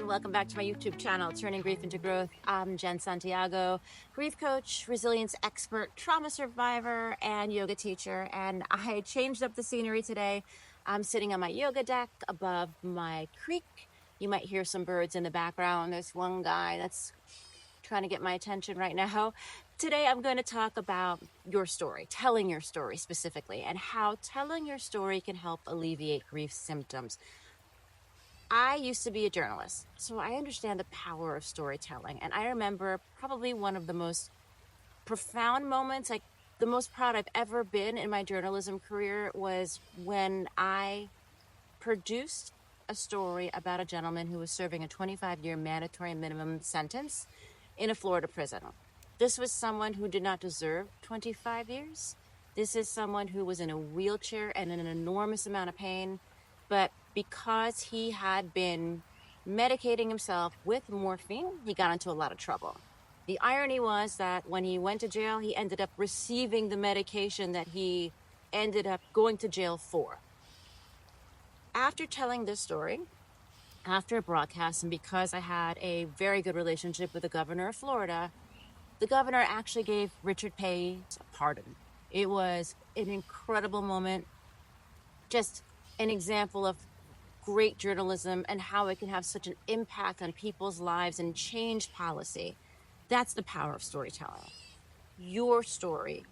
Welcome back to my YouTube channel, Turning Grief into Growth. I'm Jen Santiago, grief coach, resilience expert, trauma survivor, and yoga teacher. And I changed up the scenery today. I'm sitting on my yoga deck above my creek. You might hear some birds in the background. There's one guy that's trying to get my attention right now. Today, I'm going to talk about your story, telling your story specifically, and how telling your story can help alleviate grief symptoms. I used to be a journalist, so I understand the power of storytelling. And I remember probably one of the most profound moments, like the most proud I've ever been in my journalism career, was when I produced a story about a gentleman who was serving a 25-year mandatory minimum sentence in a Florida prison. This was someone who did not deserve 25 years. This is someone who was in a wheelchair and in an enormous amount of pain, but because he had been medicating himself with morphine, he got into a lot of trouble. The irony was that when he went to jail, he ended up receiving the medication that he ended up going to jail for. After telling this story, after a broadcast, and because I had a very good relationship with the governor of Florida, the governor actually gave Richard Page a pardon. It was an incredible moment, just an example of great journalism and how it can have such an impact on people's lives and change policy. That's the power of storytelling. Your story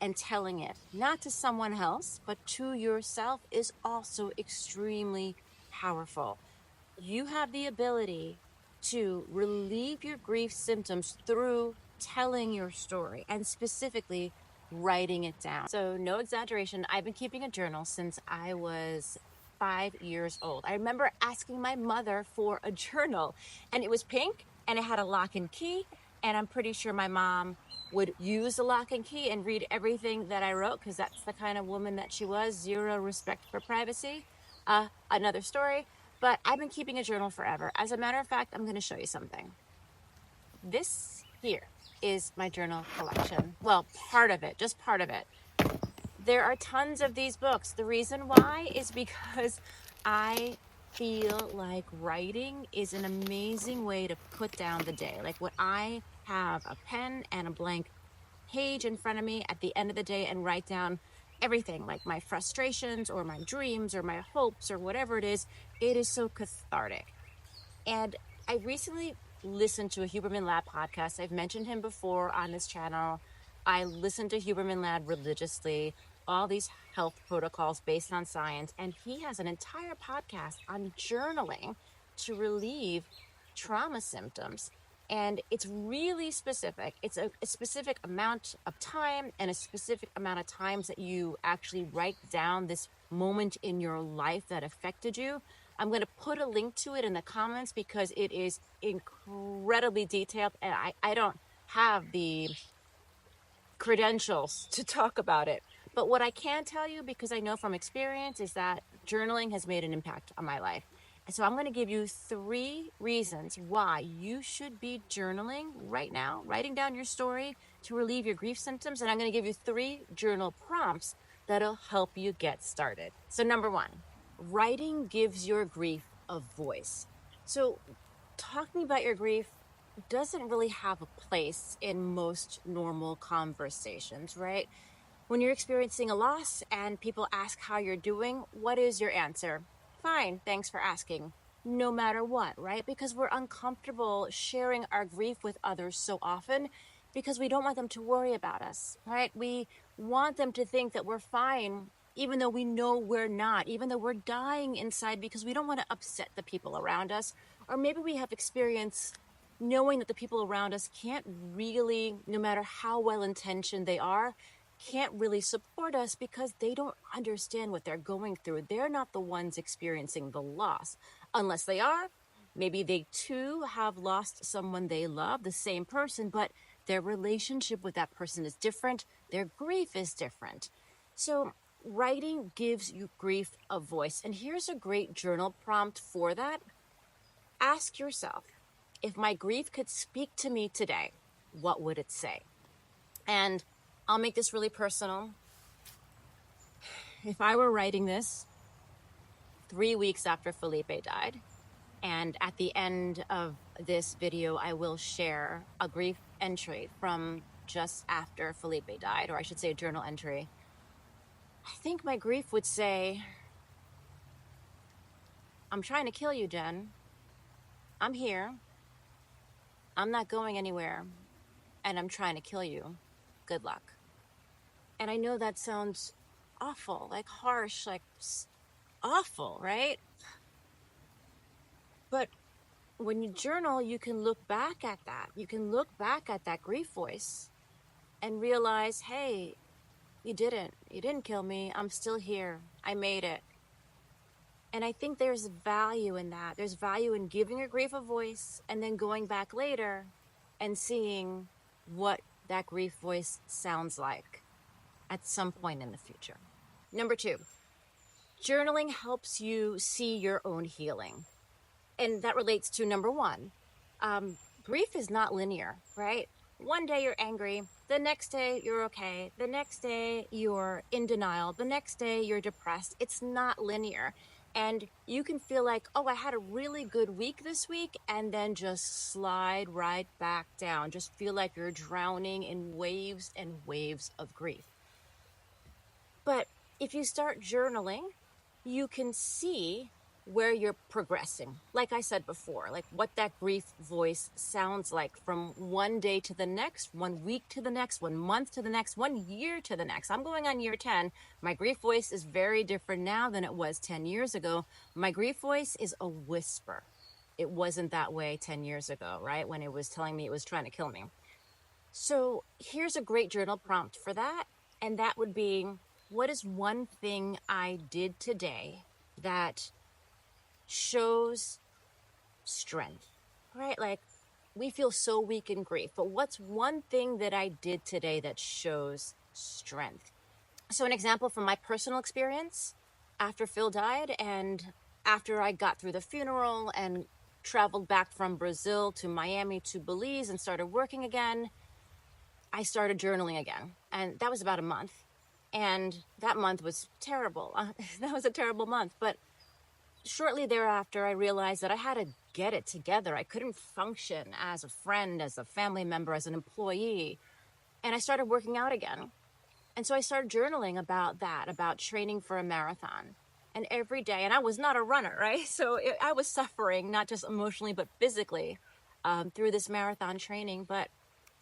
and telling it, not to someone else, but to yourself, is also extremely powerful. You have the ability to relieve your grief symptoms through telling your story, and specifically writing it down. So no exaggeration, I've been keeping a journal since I was 5 years old. I remember asking my mother for a journal, and it was pink and it had a lock and key, and I'm pretty sure my mom would use the lock and key and read everything that I wrote, because that's the kind of woman that she was. Zero respect for privacy. Another story, but I've been keeping a journal forever. As a matter of fact, I'm going to show you something. This here is my journal collection. Well, part of it, just part of it. There are tons of these books. The reason why is because I feel like writing is an amazing way to put down the day. Like when I have a pen and a blank page in front of me at the end of the day and write down everything, like my frustrations or my dreams or my hopes or whatever it is so cathartic. And I recently listened to a Huberman Lab podcast. I've mentioned him before on this channel. I listen to Huberman Lab religiously, all these health protocols based on science, and he has an entire podcast on journaling to relieve trauma symptoms. And it's really specific. It's a specific amount of time and a specific amount of times that you actually write down this moment in your life that affected you. I'm going to put a link to it in the comments because it is incredibly detailed, and I don't have the credentials to talk about it. But what I can tell you, because I know from experience, is that journaling has made an impact on my life. And so I'm going to give you 3 reasons why you should be journaling right now, writing down your story to relieve your grief symptoms. And I'm going to give you 3 journal prompts that'll help you get started. So number 1, writing gives your grief a voice. So talking about your grief doesn't really have a place in most normal conversations, right? When you're experiencing a loss and people ask how you're doing, what is your answer? Fine, thanks for asking. No matter what, right? Because we're uncomfortable sharing our grief with others so often because we don't want them to worry about us, right? We want them to think that we're fine, even though we know we're not, even though we're dying inside, because we don't want to upset the people around us. Or maybe we have experience knowing that the people around us can't really, no matter how well-intentioned they are, can't really support us because they don't understand what they're going through. They're not the ones experiencing the loss. Unless they are, maybe they too have lost someone they love, the same person, but their relationship with that person is different. Their grief is different. So writing gives you grief a voice. And here's a great journal prompt for that. Ask yourself, if my grief could speak to me today, what would it say? And I'll make this really personal. If I were writing this 3 weeks after Felipe died, And at the end of this video, I will share a grief entry from just after Felipe died, or I should say a journal entry. I think my grief would say, I'm trying to kill you, Jen. I'm here. I'm not going anywhere. And I'm trying to kill you. Good luck. And I know that sounds awful, like harsh, like awful, right? But when you journal, you can look back at that. You can look back at that grief voice and realize, hey, you didn't kill me. I'm still here. I made it. And I think there's value in that. There's value in giving your grief a voice and then going back later and seeing what that grief voice sounds like at some point in the future. Number 2, journaling helps you see your own healing. And that relates to number 1. Grief is not linear, right? One day you're angry, the next day you're okay, the next day you're in denial, the next day you're depressed. It's not linear. And you can feel like, oh, I had a really good week this week, and then just slide right back down. Just feel like you're drowning in waves and waves of grief. But if you start journaling, you can see where you're progressing. Like I said before, like what that grief voice sounds like from one day to the next, 1 week to the next, 1 month to the next, 1 year to the next. I'm going on year 10. My grief voice is very different now than it was 10 years ago. My grief voice is a whisper. It wasn't that way 10 years ago, right? When it was telling me it was trying to kill me. So here's a great journal prompt for that. And that would be, what is one thing I did today that shows strength, right? Like, we feel so weak in grief, but what's one thing that I did today that shows strength? So an example from my personal experience after Phil died and after I got through the funeral and traveled back from Brazil to Miami to Belize and started working again, I started journaling again. And that was about a month. And that month was terrible. That was a terrible month. But shortly thereafter, I realized that I had to get it together. I couldn't function as a friend, as a family member, as an employee. And I started working out again. And so I started journaling about that, about training for a marathon. And every day, and I was not a runner, right? So I was suffering, not just emotionally, but physically through this marathon training. But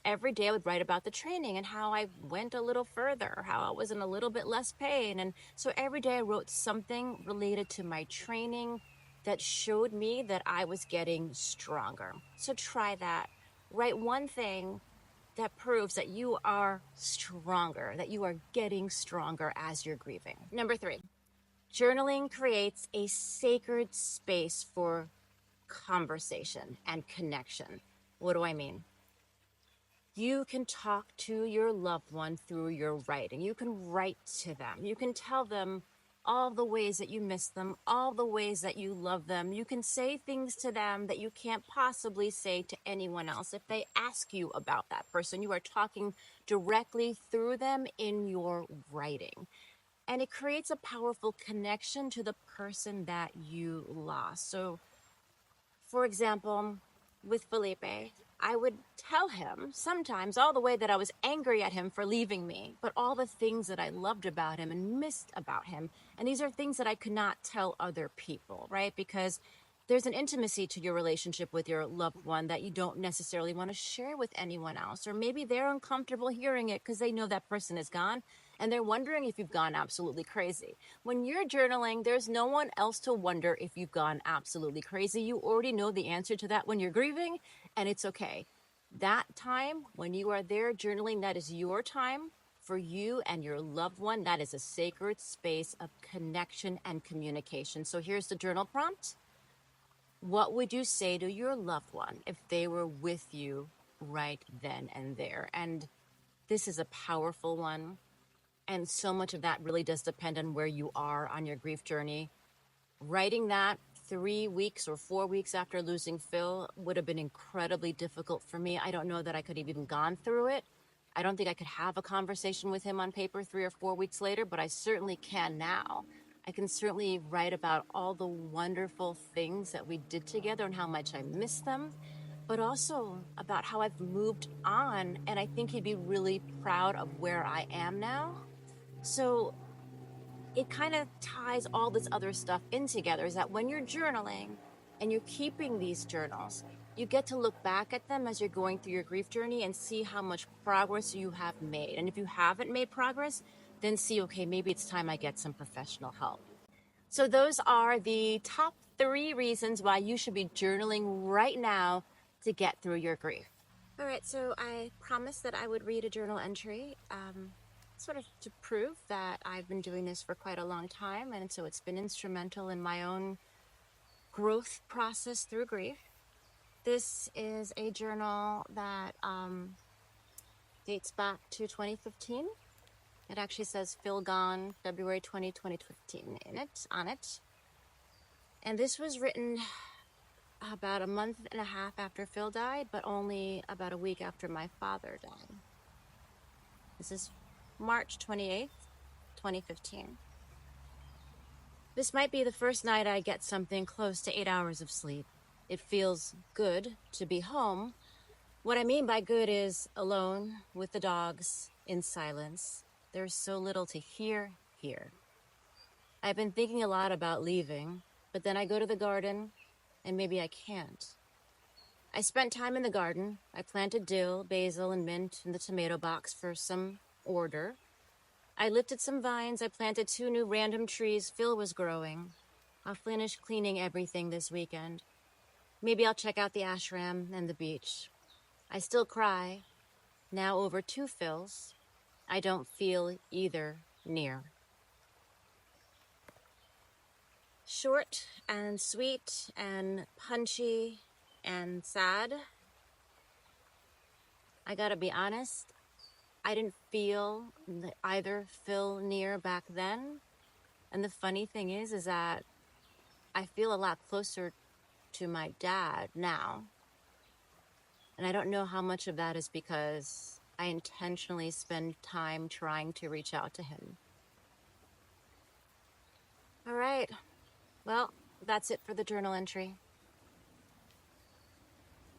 every day I would write about the training and how I went a little further, how I was in a little bit less pain. And so every day I wrote something related to my training that showed me that I was getting stronger. So try that. Write one thing that proves that you are stronger, that you are getting stronger as you're grieving. Number 3, journaling creates a sacred space for conversation and connection. What do I mean? You can talk to your loved one through your writing. You can write to them. You can tell them all the ways that you miss them, all the ways that you love them. You can say things to them that you can't possibly say to anyone else. If they ask you about that person, you are talking directly through them in your writing. And it creates a powerful connection to the person that you lost. So, for example, with Felipe, I would tell him sometimes all the way that I was angry at him for leaving me, but all the things that I loved about him and missed about him. And these are things that I could not tell other people, right? Because there's an intimacy to your relationship with your loved one that you don't necessarily want to share with anyone else. Or maybe they're uncomfortable hearing it because they know that person is gone and they're wondering if you've gone absolutely crazy. When you're journaling, there's no one else to wonder if you've gone absolutely crazy. You already know the answer to that when you're grieving, and it's okay. That time when you are there journaling, that is your time for you and your loved one. That is a sacred space of connection and communication. So here's the journal prompt. What would you say to your loved one if they were with you right then and there? And this is a powerful one. And so much of that really does depend on where you are on your grief journey. Writing that 3 weeks or 4 weeks after losing Phil would have been incredibly difficult for me. I don't know that I could have even gone through it. I don't think I could have a conversation with him on paper 3 or 4 weeks later, but I certainly can now. I can certainly write about all the wonderful things that we did together and how much I miss them, but also about how I've moved on, and I think he'd be really proud of where I am now. So it kind of ties all this other stuff in together, is that when you're journaling and you're keeping these journals, you get to look back at them as you're going through your grief journey and see how much progress you have made. And if you haven't made progress, then see, okay, maybe it's time I get some professional help. So those are the top 3 reasons why you should be journaling right now to get through your grief. All right, so I promised that I would read a journal entry, sort of to prove that I've been doing this for quite a long time, and so it's been instrumental in my own growth process through grief. This is a journal that dates back to 2015. It actually says Phil Gone, February 20, 2015 on it. And this was written about a month and a half after Phil died, but only about a week after my father died. This is March 28th, 2015. This might be the first night I get something close to 8 hours of sleep. It feels good to be home. What I mean by good is alone with the dogs in silence. There's so little to hear here. I've been thinking a lot about leaving, but then I go to the garden and maybe I can't. I spent time in the garden. I planted dill, basil, and mint in the tomato box for some order. I lifted some vines. I planted 2 new random trees Phil was growing. I'll finish cleaning everything this weekend. Maybe I'll check out the ashram and the beach. I still cry, now over 2 Phils. I don't feel either near. Short and sweet and punchy and sad. I gotta be honest, I didn't feel either Phil near back then. And the funny thing is that I feel a lot closer to my dad now. And I don't know how much of that is because I intentionally spend time trying to reach out to him. All right, well, that's it for the journal entry.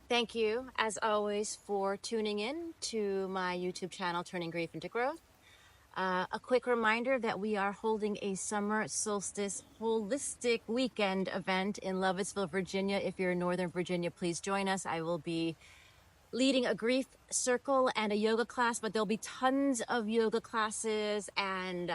Thank you, as always, for tuning in to my YouTube channel, Turning Grief into Growth. A quick reminder that we are holding a summer solstice holistic weekend event in Lovettsville, Virginia. If you're in Northern Virginia, please join us. I will be leading a grief circle and a yoga class, but there'll be tons of yoga classes and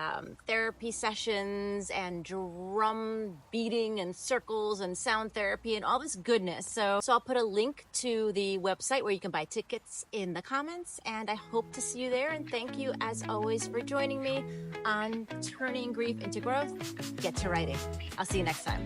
therapy sessions and drum beating and circles and sound therapy and all this goodness. So I'll put a link to the website where you can buy tickets in the comments, and I hope to see you there. And thank you, as always, for joining me on Turning Grief into Growth. Get to writing. I'll see you next time.